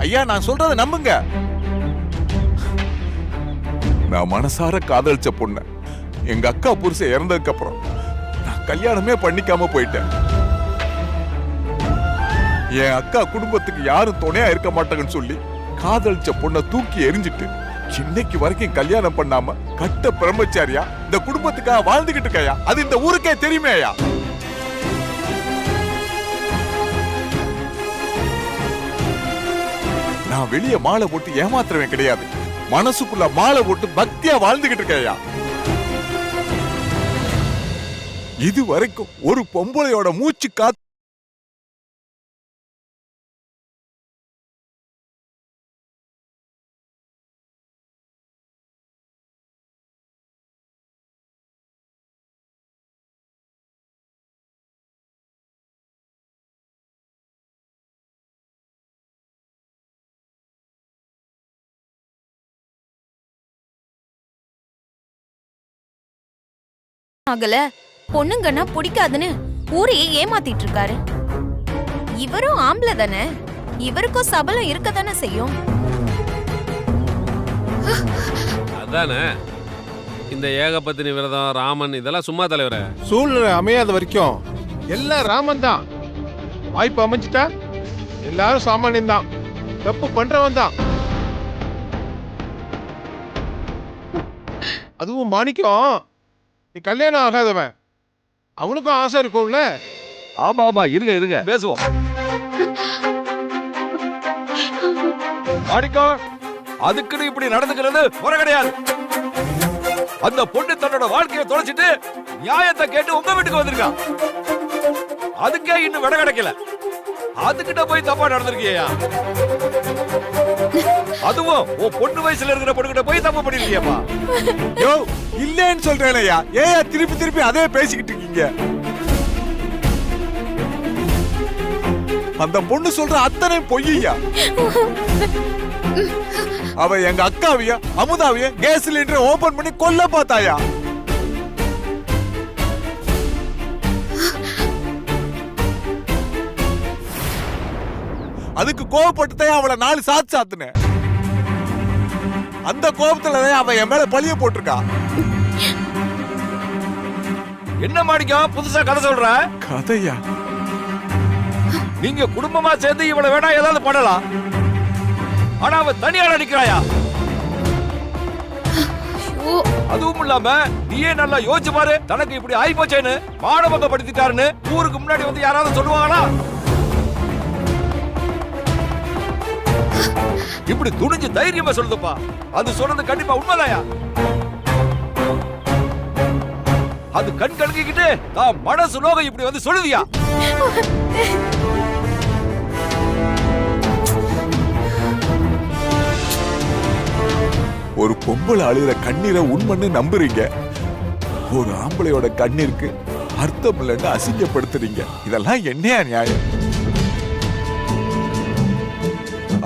ஐயா நான் சொல்றத நம்புங்க. நான் மனசார காதலிச்ச பொண்ண எங்க அக்கா புருஷன் இறந்ததுக்கு அப்புறம் நான் கல்யாணமே பண்ணிக்காம போயிட்டேன். என் அக்கா குடும்பத்துக்கு யாரும் துணையா இருக்க மாட்டாங்கன்னு சொல்லி காதலிச்ச பொண்ண தூக்கி எரிஞ்சிட்டு இன்னைக்கு வரைக்கும் கல்யாணம் பண்ணாம கட்ட பிரம்மச்சாரியா இந்த குடும்பத்துக்காக வாழ்ந்துகிட்டு இருக்கையா. அது இந்த ஊருக்கே தெரியுமே ஐயா. நான் வெளியே மாலை போட்டு ஏமாத்துறவன் கிடையாது. மனசுக்குள்ள மாலை போட்டு பக்தியா வாழ்ந்துகிட்டு இருக்கையா. இது வரைக்கும் ஒரு பொம்பளையோட மூச்சு காத்து ஆகல. பொண்ணுங்கன்னா பிடிக்காதுன்னு ஊரையே ஏமாத்திட்டு இருக்காரு. இவரும் ஆம்பளை தானே, இவருக்கும் சபலம் இருக்க தானே செய்யும். அதானே இந்த ஏகபத்தினி விரதம் ராமன் இதெல்லாம் சும்மா தலைவர. சூழ்நிலை அமையாத வரைக்கும் எல்லாம் ராமன் தான். வாய்ப்பு அமைஞ்சிட்டா எல்லாரும் சாமானியம் தான். தப்பு பண்றவன் தான். அதுவும் மாணிக்கம் நீ கல்யாணம் ஆகாதவன், அவனுக்கும் ஆசை இருக்கும்ல. ஆமா ஆமா, இருங்க இருங்க பேசுவோம். மாணிக்கம், அதுக்குன்னு இப்படி நடந்துக்கிறது முறை கிடையாது. அந்த பொண்ணு தன்னோட வாழ்க்கையை தொலைச்சிட்டு நியாயத்தை கேட்டு உங்க வீட்டுக்கு வந்திருக்கா. அதுக்கே இன்னும் விட கிடைக்கல. அதுக்கிட்ட போய் தப்பா நடந்திருக்கியா? அதுவும் உன் பொண்ணு வயசுல இருக்கிற பொண்ணுகிட்ட போய் தப்பு பண்ணிருக்கியப்பா. யோ இல்லன்னு சொல்றேன்யா. ஏயா திருப்பி திருப்பி அதே பேசிக்கிட்டு இருக்கீங்க? அந்த பொண்ணு சொல்ற அத்தனை பொய்யா. அவ எங்க அக்காவைய அமுதாவைய கேஸ் சிலிண்டர் ஓபன் பண்ணி கொல்ல பார்த்தாயா. அதுக்கு கோவப்பட்டுதான் அவளை 4 சாத்து சாத்துனேன். அந்த கோபத்துலதான் அவ என் மேல பழிய போட்டிருக்கா. என்ன மாணிக்கம் புதுசா கதை சொல்ற? கதையா? நீங்க குடும்பமா சேர்ந்து இவளை வேணா ஏதாவது பண்ணலாம். ஆனா அவ தனியால நிக்கிறாயா? அதுவும் இல்லாம நீயே நல்லா யோசிச்சு பாரு. தனக்கு இப்படி ஆயி போச்சேன்னு மானபங்கப்படுத்திட்டாருன்னு ஊருக்கு முன்னாடி வந்து யாராவது சொல்லுவாங்களா? இப்படி துணிஞ்சு தைரியமா சொல்லுதுப்பா. அது சொன்னது கண்டிப்பா உண்மைதாயா? அது கண் கலங்கிக்கிட்டு தான் மனசு நோக இப்படி வந்து சொல்லுதியா? ஒரு பொம்பளை அழுகிற கண்ணீரை உண்மைன்னு நம்புறீங்க. ஒரு ஆம்பளையோட கண்ணீருக்கு அர்த்தம் இல்லைன்னு அசிங்கப்படுத்துறீங்க. இதெல்லாம் என்னையா நியாயம்?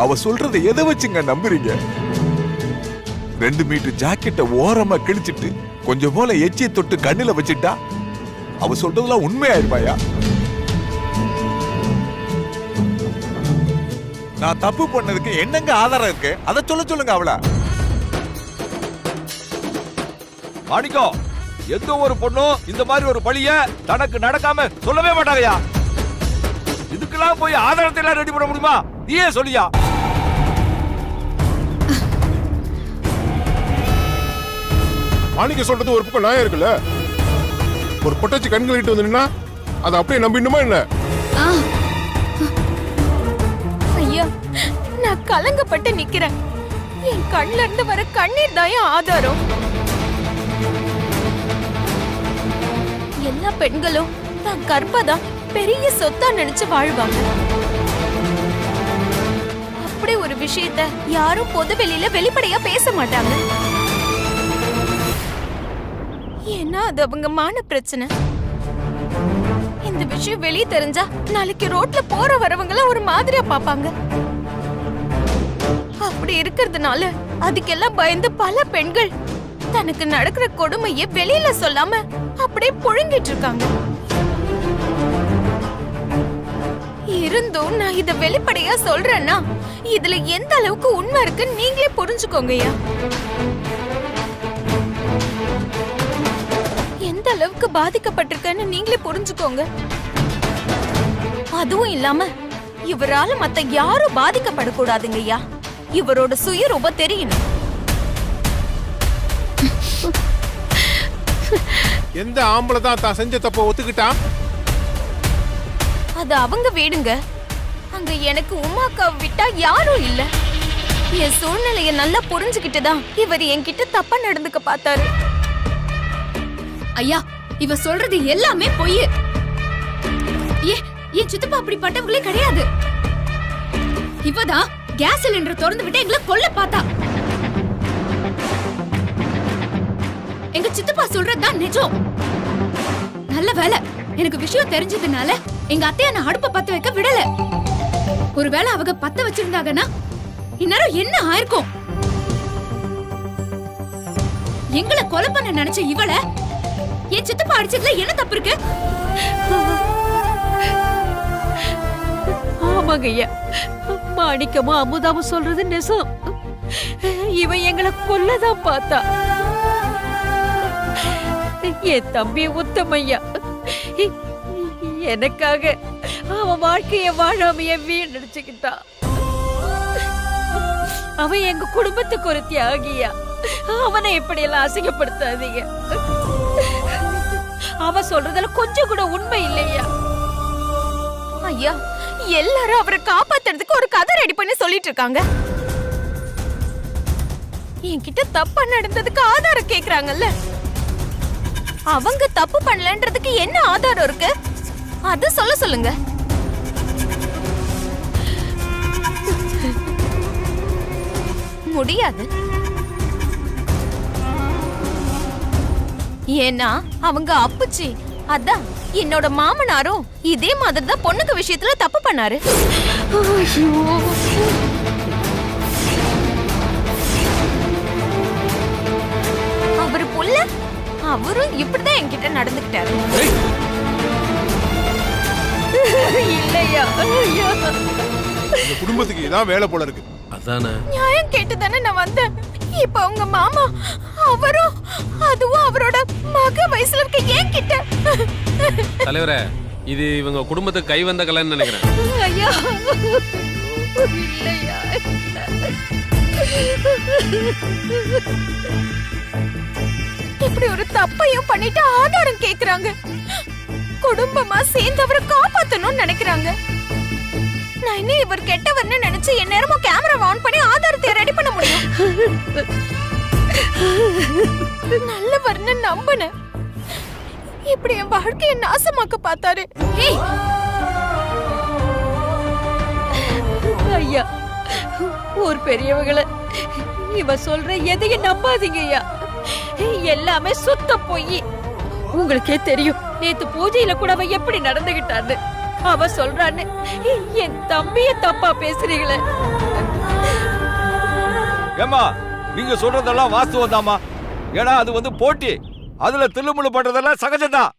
அவ சொல்றதை எதை வச்சுங்க நம்புறீங்க? 2 மீட்டர் ஜாக்கெட்டை ஓரமா கிழிச்சிட்டு கொஞ்சம் போல எச்சியை தொட்டு கண்ணில வச்சுட்டா அவ சொல்றதெல்லாம் உண்மையாயிருப்பாயா? நான் தப்பு பண்ணதுக்கு என்னங்க ஆதாரம் இருக்கு? அதை சொல்லுங்க அவள. மாணிக்கம், எந்த ஒரு பொண்ணும் இந்த மாதிரி ஒரு பழிய தனக்கு நடக்காம சொல்லவே மாட்டாங்கயா. இதுக்கெல்லாம் போய் ஆதாரத்தை எல்லாம் ரெடி பண்ண முடியுமா? நீயே சொல்லியா? மாணிக்க சொல்றது ஒரு பக்கம் நியாயம் இருக்குல்ல. ஒரு பொட்டச்சி கண்களிட்டு வந்து நின்னா அதை அப்படியே நம்பிடணுமா என்ன? ஐயா, நான் கலங்கப்பட்டு நிக்கிறேன். என் கண்ணுல இருந்து வர கண்ணீர் தான் ஆதாரம். எல்லா பெண்களும் தான் கற்பதான் பெரிய சொத்தா நினைச்சு வாழ்வாங்க. அப்படி ஒரு விஷயத்த யாரும் பொது வெளியில வெளிப்படையா பேச மாட்டாங்க. ஏன்னா அது அவங்க மான பிரச்சனை. இந்த விஷயம் வெளியே தெரிஞ்சா நாளைக்கு ரோட்ல போற வரவங்கள ஒரு மாதிரியா பாப்பாங்க. அப்படி இருக்கிறதுனால அதுக்கெல்லாம் பயந்து பல பெண்கள் தனக்கு நடக்கிற கொடுமையை வெளியில சொல்லாம அப்படியே புழுங்கிட்டு இருக்காங்க. இருந்தும் நான் இத வெளிப்படையா சொல்றேன்னா இதுல எந்த அளவுக்கு உண்மை இருக்குன்னு நீங்களே புரிஞ்சுக்கோங்கய்யா. எந்த அளவுக்கு பாதிக்கப்பட்டிருக்கேன்னு நீங்களே புரிஞ்சுக்கோங்க. அதுவும் இல்லாம இவரால மத்த யாரும் பாதிக்கப்படக்கூடாதுங்கய்யா. இவரோட சுயரூபம் தெரியணும். எந்த ஆம்பளை தான் செஞ்ச தப்ப ஒத்துக்கிட்டான்? அது அவங்க வீடுங்க. அங்க எனக்கு உமாக்காவை விட்டா யாரும் இல்ல. என் சூழ்நிலைய நல்லா புரிஞ்சுக்கிட்டுதான் இவர் என்கிட்ட தப்பா நடந்துக்க பார்த்தாரு. ஐயா, இவ சொல்றது எல்லாமே பொய். என் சித்தப்பா அப்படிப்பட்டவங்களே கிடையாது. இவதான் கேஸ் சிலிண்டர் திறந்து விட்டு எங்களை கொல்ல பார்த்தா. எங்க சித்தப்பா சொல்றதுதான் நிஜம். நல்ல வேலை எனக்கு விஷயம் தெரிஞ்சதுனால எங்க அத்தைய நான் அடுப்ப பத்த வைக்க விடல. ஒருவேளை அவங்க பத்த வச்சிருந்தாங்கன்னா இந்நேரம் என்ன ஆயிருக்கும்? எங்களை கொலை பண்ண நினைச்ச இவள என் சித்தப்பா அடிச்சதுல என்ன தப்பு இருக்கு? ஆமாங்க ஐயா, மாணிக்கமும் அமுதாவும் சொல்றது நெசம். இவன் எங்களை கொல்லதான் பார்த்தா. என் தம்பி உத்தமையா எனக்காக அவன் வாழ்க்கைய வாழாமைய வீணடிச்சுக்கிட்டான். அவன் எங்க குடும்பத்துக்கு ஒரு தியாகியா. அவனை இப்படி எல்லாம் அசிங்கப்படுத்தாதீங்க. அவன் சொல்றதுல கொஞ்சம் கூட உண்மை இல்லையா? ஐயா, எல்லாரும் அவரை காப்பாத்துறதுக்கு ஒரு கதை ரெடி பண்ணி சொல்லிட்டு இருக்காங்க. என்கிட்ட தப்பா நடந்ததுக்கு ஆதாரம் கேக்குறாங்கல்ல. அவங்க தப்பு பண்ணலன்றதுக்கு என்ன ஆதாரம் இருக்கு? அத சொல்ல சொல்லுங்க. முடியாது. ஏன்னா அவங்க அப்புச்சி, அதான் என்னோட மாமனாரும் இதே மாதிரி தான் பொண்ணுக்கு விஷயத்துல தப்பு பண்ணாரு. அவரு புள்ள அவரும் இப்படிதான் என்கிட்ட நடந்துக்கிட்டாரு. இல்லையா? இந்த குடும்பத்துக்கு இதான் வேலை போல இருக்கு. அதானே நியாயம் கேட்டுதானே நான் வந்தேன். இப்ப உங்க மாமா அவரும் அதுவும் அவரோட மக வயசுல இருக்க ஏன் கிட்ட. தலைவரே, இது இவங்க குடும்பத்துக்கு கை வந்த கலைன்னு நினைக்கிறேன். ஐயா, இல்லையா? இப்படி ஒரு தப்பையும் பண்ணிட்டு ஆதாரம் கேக்குறாங்க. குடும்பமா சேர்ந்து அவரை காப்பாத்தணும்னு நினைக்கிறாங்க. நான் இன்னும் இவர் கெட்டவர்னு நினைச்சு என் நேரமும் கேமரா ஆன் பண்ணி ஆதாரத்தை ரெடி பண்ண முடியும். நல்லவர்னு நம்பினேன். இப்படி என் வாழ்க்கையை நாசமாக்க பார்த்தாரு. ஐயா, ஒரு பெரியவங்களை இவ சொல்ற எதையும் நம்பாதீங்க ஐயா. எல்லாமே சுத்த போய். உங்களுக்கே தெரியும் நேத்து பூஜையில கூட அவ எப்படி நடந்துகிட்டான்னு. அவ சொல்றான்னு என் தம்பிய தப்பா பேசுறீங்களே. ஏமா, நீங்க சொல்றதெல்லாம் வாஸ்தவம் தாமா. ஏன்னா அது போட்டி. அதுல தில்லுமுள்ளு பண்றதெல்லாம் சகஜம்தான்.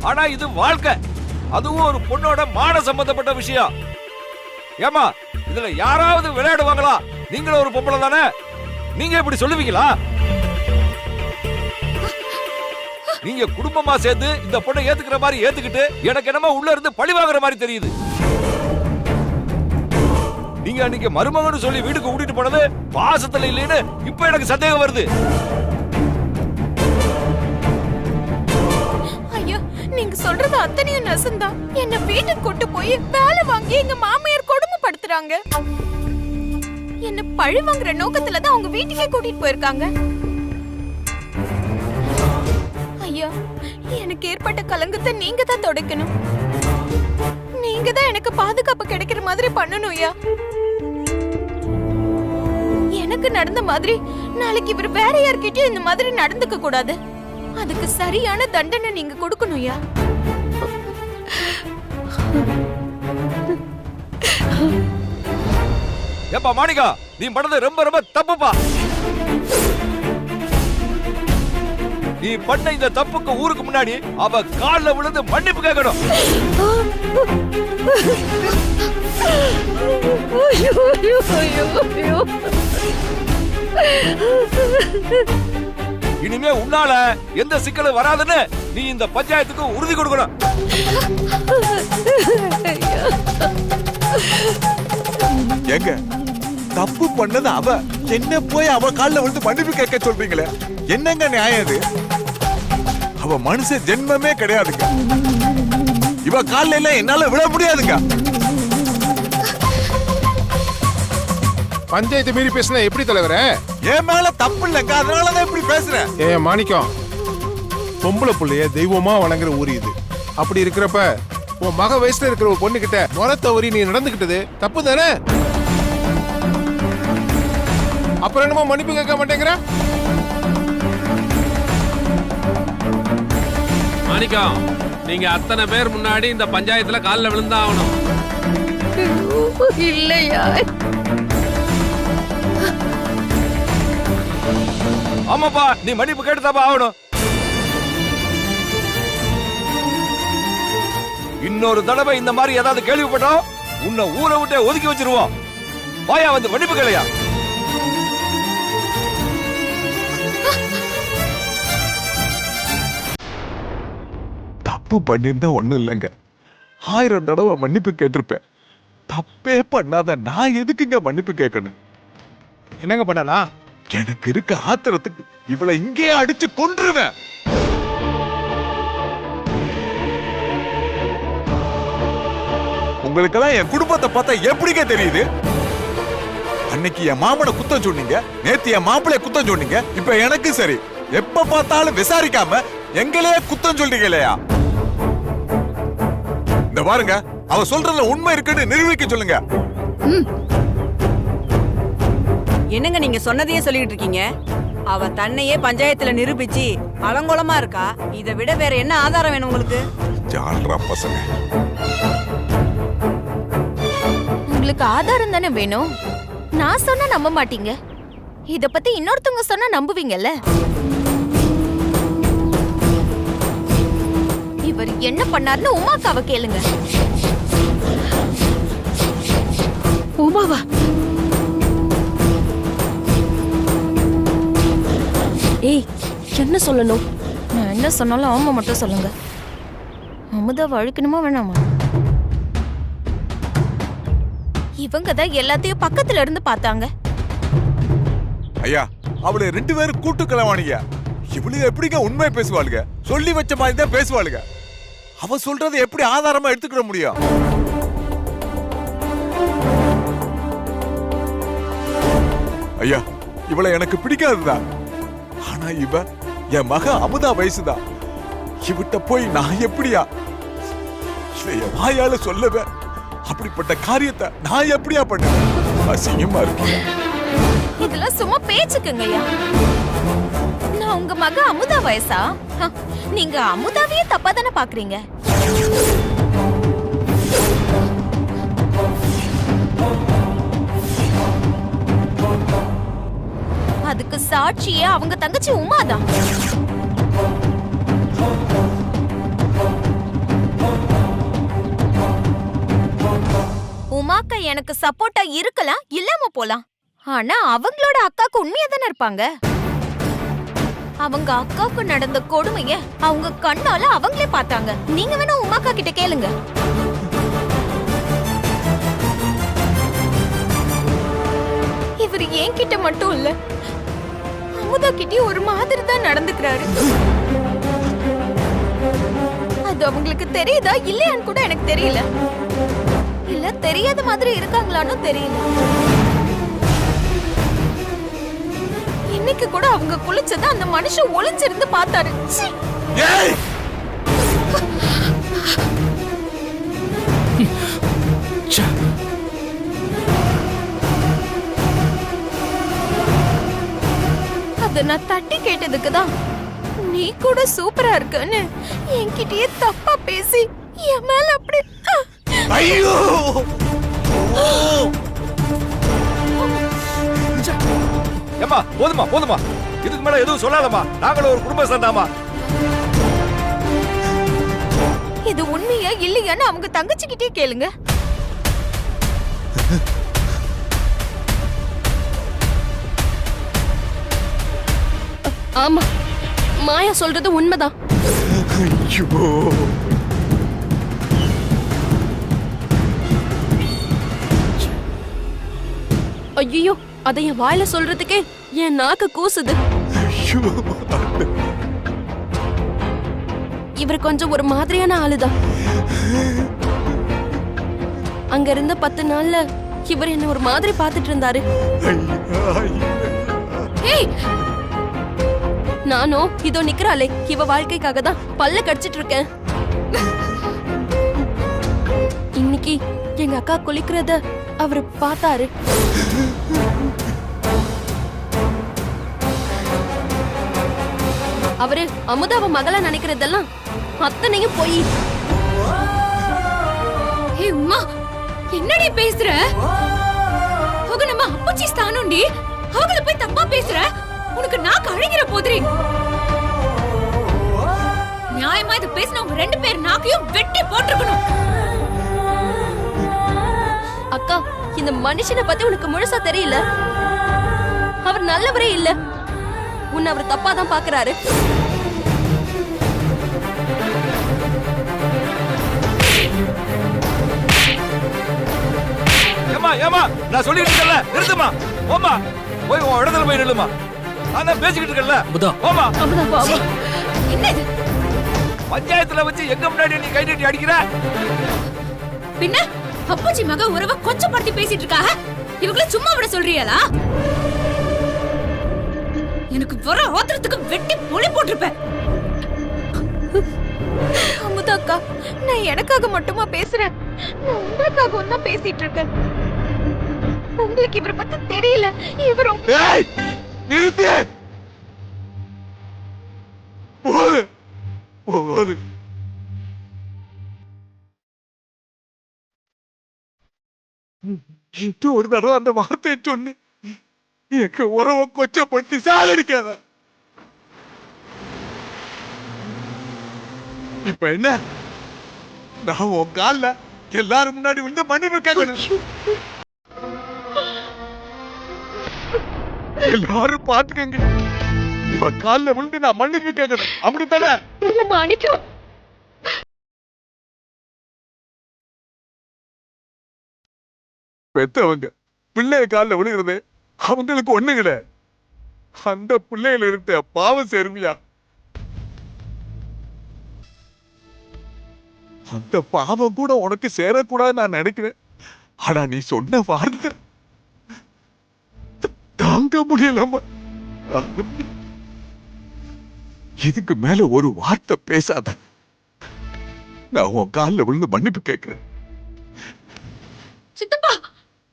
ஆனா இது வாழ்க்கை. அதுவும் ஒரு பொண்ணோட மான சம்பந்தப்பட்ட விஷயம். ஏமா, இதுல யாராவது விளையாடுவாங்களா? நீங்களும் ஒரு பொம்பளை தானே, நீங்க இப்படி சொல்லுவீங்களா? நீங்க குடும்பமா சேர்ந்து இந்த பொண்ணை ஏத்துக்கிற மாதிரி ஏத்துக்கிட்டு எனக்கு என்னமா உள்ள இருந்து பழி வாங்குற மாதிரி தெரியுது. நீங்க அன்னைக்கு மருமகன்னு சொல்லி வீட்டுக்கு கூட்டிட்டு போனது பாசத்துல இல்லைன்னு இப்ப எனக்கு சந்தேகம் வருது. ஐயா, நீங்க சொல்றது அத்தனையும் நெசந்தான். என்ன வீட்டுக்கு கூட்டு போய் வேலை வாங்கி எங்க மாமியார் கொடுமைப்படுத்துறாங்க. என்ன பழி வாங்குற நோக்கத்துல தான் அவங்க வீட்டுக்கே கூட்டிட்டு போயிருக்காங்க. ஐயா, எனக்கு ஏற்பட்ட கலங்கத்தை நீங்க தான் துடைக்கணும். நீங்க தான் எனக்கு பாதுகாப்பு கிடைக்கிற மாதிரி பண்ணணும் ஐயா. எனக்கு நடந்த மாதிரி நாளைக்கு இவர் வேற யார்கிட்டயும் இந்த மாதிரி நடந்துக்க கூடாது. அதுக்கு சரியான தண்டனை நீங்க கொடுக்கணும் ஐயா. ஏப்பா மாணிக்கா, நீ பண்ணது ரொம்ப ரொம்ப தப்புப்பா. நீ பண்ண இந்த தப்புக்கு ஊருக்கு முன்னாடி அவ கால்ல விழுந்து மன்னிப்பு கேட்கணும். இனிமே உன்னால எந்த சிக்கலும் வராதுன்னு நீ இந்த பஞ்சாயத்துக்கு உறுதி கொடுக்கணும். எங்க தப்பு பண்ணது அவ, என்ன போய் அவ கால்ல விழுந்து மன்னிப்பு கேட்க சொல்றீங்களே, என்னங்க நியாயம் இது? அவ மனுஷ ஜென்மமே கிடையாதுங்க. இவ கால்ல எல்லாம் என்னால விழ முடியாதுங்க. பஞ்சாயத்து மீறி பேசினா எப்படி தலைவரே? என் மேல தப்பு இல்லைங்க, அதனாலதான் இப்படி பேசுறேன். ஏன் மாணிக்கம், பொம்பளை புள்ளைய தெய்வமா வணங்குற ஊர் இது. அப்படி இருக்கிறப்ப உன் மக வயசுல இருக்கிற ஒரு பொண்ணு கிட்ட முறை தவறி நீ நடந்துகிட்டது தப்பு தானே? அப்புறம் என்னமோ மன்னிப்பு கேட்க மாட்டேங்கிற? மாணிக்கம், நீங்க அத்தனை பேர் முன்னாடி இந்த பஞ்சாயத்துல கால்ல விழுந்தா ஆகணும். இல்லையா? ஆமாப்பா, நீ மன்னிப்பு கேட்டுதாப்பா ஆகணும். இன்னொரு தடவை இந்த மாதிரி ஏதாவது கேள்விப்பட்டோம் உன்னை ஊரை விட்டு ஒதுக்கி வச்சிருவோம். வாயா வந்து மன்னிப்பு கேளையா. தப்பு பண்ணிருந்தா ஒண்ணும் இல்லைங்க, 1000 தடவை மன்னிப்பு கேட்டிருப்பேன். தப்பே பண்ணாத நான் எதுக்குங்க மன்னிப்பு கேட்கணும்? என்னங்க பண்ணலாம்? எனக்கு இருக்க ஆத்திரத்துக்கு இவளை இங்கே அடிச்சு கொன்றுவேன். உங்களுக்கெல்லாம் என் குடும்பத்தை பார்த்தா எப்படிங்க தெரியுது? அன்னைக்கு என் மாமனை குத்தம் சொன்னீங்க, நேத்து என் மாப்பிளைய குத்தம் சொன்னீங்க, இப்ப எனக்கு சரி. எப்ப பார்த்தாலும் விசாரிக்காம எங்களையே குத்தம் சொல்றீங்களையா? இந்த பாருங்க, அவ சொல்றதுல உண்மை இருக்குன்னு நிரூபிக்க சொல்லுங்க. என்னங்க நீங்க சொன்னதையே சொல்லிட்டு இருக்கீங்க? அவ தன்னையே பஞ்சாயத்துல நிரூபிச்சு அலங்கோலமா இருக்கா. இதை விட வேற என்ன ஆதாரம் வேணும் உங்களுக்கு? ஜால்ரா பசங்க. உங்களுக்கு ஆதாரம் தானே வேணும். நான் சொன்னா நம்ப மாட்டீங்க, இத பத்தி இன்னொருத்தவங்க சொன்னா நம்புவீங்கல்ல. இவர் என்ன பண்ணாருன்னு உமாக்காவை கேளுங்க. உமாவா? ஏய், என்ன சொல்லணும்? நான் என்ன சொன்னாலும் ஆமா மட்டும் சொல்லுங்க. அமுதாவை அழிக்கணுமா வேணாமா? இவங்க தான் எல்லாத்தையும் பக்கத்துல இருந்து பார்த்தாங்க. ஐயா, அவளை 2 பேரும் கூட்டு கலவானிங்க. இவளுங்க எப்படிங்க உண்மை பேசுவாளுங்க? சொல்லி வச்ச மாதிரி தான் பேசுவாளுங்க. அவ சொல்றதை எப்படி ஆதாரமா எடுத்துக்கிட முடியும்? ஐயா, இவளை எனக்கு பிடிக்காதுதான். ஆனா இவ என் மக அமுதா வயசுதான். இவட்ட போய் நான் எப்படியா இதைய வாயால சொல்லவே? அப்படிப்பட்ட காரியத்தை நான் எப்படியா பண்ணுவேன்? அசிங்கமா இருக்கு. இதெல்லாம் சும்மா பேச்சுக்குங்கய்யா. நான் உங்க மக அமுதா வயசா? நீங்க அமுதாவையே தப்பா தானே பாக்குறீங்க. அதுக்கு சாட்சியே அவங்க தங்கச்சி உமாதான். உமாக்கா எனக்கு சப்போர்ட்டா இருக்கலாம், இல்லாம போலாம். ஆனா அவங்களோட அக்காக்கு உண்மையா தானே இருப்பாங்க. அவங்க அக்காவுக்கு நடந்த கொடுமைய அவங்க கண்ணால அவங்களே பார்த்தாங்க. நீங்க வேணா உமாக்கா கிட்ட கேளுங்க. இவர் என்கிட்ட மட்டும் இல்ல, அமுதா கிட்டே ஒரு மாதிரி தான் நடந்துக்கிறாரு. அது அவங்களுக்கு தெரியுதா இல்லையான்னு கூட எனக்கு தெரியல. இல்ல தெரியாத மாதிரி இருக்காங்களான்னு தெரியல. இன்னைக்கு கூட அவங்க குளிச்சத அந்த மனுஷன் ஒளிஞ்சிருந்து பார்த்தாரு. அத நான் தட்டி கேட்டதுக்கு தான் நீ கூட சூப்பரா இருக்குன்னு என்கிட்டயே தப்பா பேசி என் மேல அப்படி. ஐயோ! ஏம்மா, போதுமா போதுமா. இதுக்கு மேல எதுவும் சொல்லாதம்மா. நாங்களும் ஒரு குடும்பம் சேர்ந்தாமா. இது உண்மையா இல்லையான்னு அவங்க தங்கச்சிக்கிட்டே கேளுங்க. ஆமா, மாயா சொல்றது உண்மைதான். ஐயோ, அதை என் வாயில சொல்றதுக்கே என் நாக்கு கூசுது. இவர் கொஞ்சம் ஒரு மாதிரியான ஆளுதான். அங்க இருந்த 10 நாள்ல இவர் என்ன ஒரு மாதிரி பார்த்துட்டு இருந்தாரு. ஏய், நானும் இதோ நிக்கிறாளே இவ வாழ்க்கைக்காக தான் பல்ல கடிச்சிட்டு இருக்கேன். இன்னைக்கு எங்க அக்கா குளிக்கிறத அவரு பார்த்தாரு. அவரு அமுதாவ மகளா நினைக்கிறதெல்லாம் அத்தனையும் போய். ஏய் உமா, என்னடி பேசுற? அவங்க நம்ம அப்பச்சி ஸ்தானம்டி. அவங்கள போய் தப்பா பேசுற? உனக்கு நாக்கு அழுகிற போதுரி. நியாயமா இது பேசினவங்க 2 பேர் நாக்கையும் வெட்டி போட்டுருக்கணும். அக்கா, இந்த மனுஷனை பத்தி உனக்கு முழுசா தெரியல. அவர் நல்லவரே இல்ல. உன்னை அவர் தப்பா தான் பாக்குறாரு. ஏமா ஏமா, நான் சொல்லிட்டு இருக்கல, நிறுத்துமா. போமா, போய் உன் இடத்துல போய் நில்லுமா. நான் தான் பேசிக்கிட்டு இருக்கல. போமா. என்ன இது? பஞ்சாயத்துல வச்சு எங்க முன்னாடி நீ கை நீட்டி அடிக்கிற? பின்ன அப்பச்சி மக உறவை கொச்சப்படுத்தி பேசிட்டு இருக்காக. இவங்கள சும்மா விட சொல்றீங்களா? எனக்கு வர ஆத்திரத்துக்கு வெட்டி பொலி போட்டிருப்பேன். அமுதா அக்கா, நான் எனக்காக மட்டுமா பேசுறேன்? நான் உங்களுக்காகவும் தான் பேசிட்டு இருக்கேன். உங்களுக்கு இவரை பத்தி தெரியல. இவரும் ஏய், நிறுத்து. போது போது. இது ஒரு தடவை அந்த வார்த்தையை சொன்னு எங்க உறவை கொச்சப்படுத்தி சாகடிக்காத. இப்ப என்ன? நான் உன் கால்ல எல்லாரும் முன்னாடி வந்து மன்னிப்பு கேட்கணும். எல்லாரும் பாத்துக்கங்க. இப்ப கால்ல விழுந்து நான் மன்னிப்பு கேட்கணும். அப்படித்தானே? பெத்தவங்க பிள்ளைய காலில் விழுகிறது அவங்களுக்கு ஒண்ணு கிடையாது. அந்த பிள்ளையில இருந்த பாவம் சேருமியா? அந்த பாவம் கூட உனக்கு சேரக்கூடாது நான் நினைக்கிறேன். ஆனா நீ சொன்ன வார்த்தை தாங்க முடியலம்மா. இதுக்கு மேல ஒரு வார்த்தை பேசாத. நான் உன் காலில் விழுந்து மன்னிப்பு கேட்கிறேன். சித்தப்பா,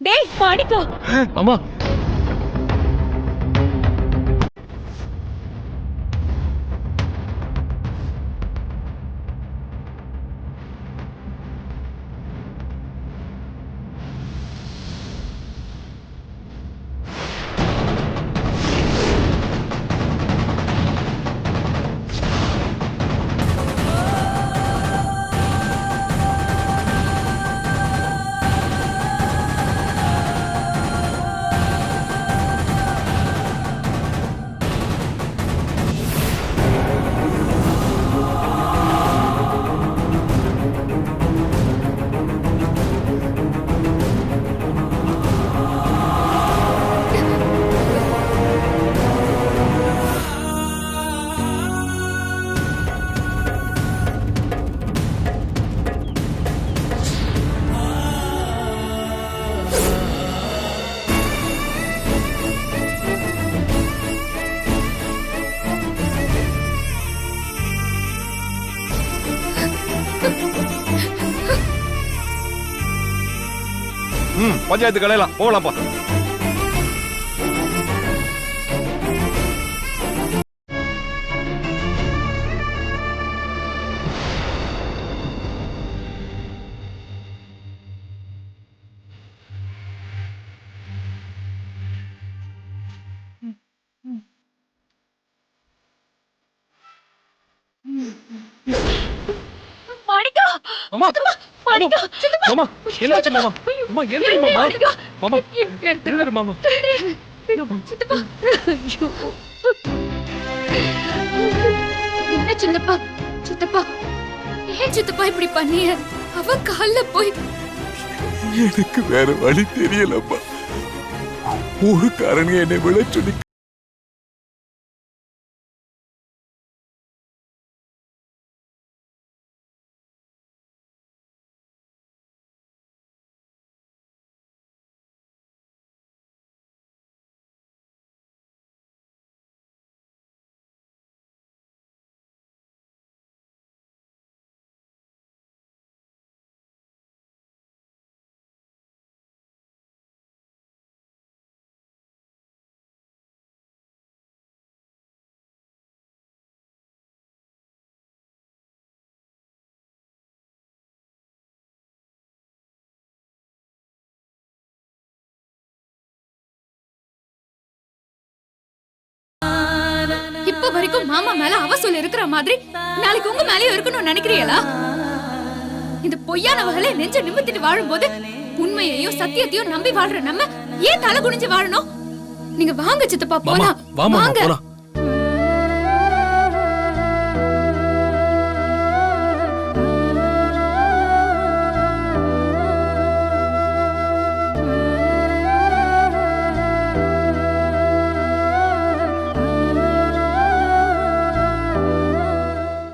டேய் மாணிக்கா. அம்மா, பஞ்சாயத்து கலையலாம், போகலாம்ப்பா. மாமா மாமா என்னாச்சு மாமா மாமா எந்திரி மாமா மாமா எந்திரி மாமா என்ன சித்தப்பா சித்தப்பா ஏன் சித்தப்பா இப்படி பண்ணிய அவ கால்ல போய் எனக்கு வேற வழி தெரியலப்பா. ஊருக்காரங்க என்னை விட சொல்லி இப்ப வரைக்கும் மாமா மேல அவ சொல்ல இருக்கிற மாதிரி நாளைக்கு உங்க மேலயும் இருக்கணும்னு நினைக்கிறீங்களா? இந்த பொய்யான வகையில நெஞ்ச நிமித்திட்டு வாழும்போது உண்மையையும் சத்தியத்தையும் நம்பி வாழ்ற நம்ம ஏன் தலை குனிஞ்சு வாழணும்? நீங்க வாங்க சித்தப்பா போலாம். வாமா வாங்க போலாம்.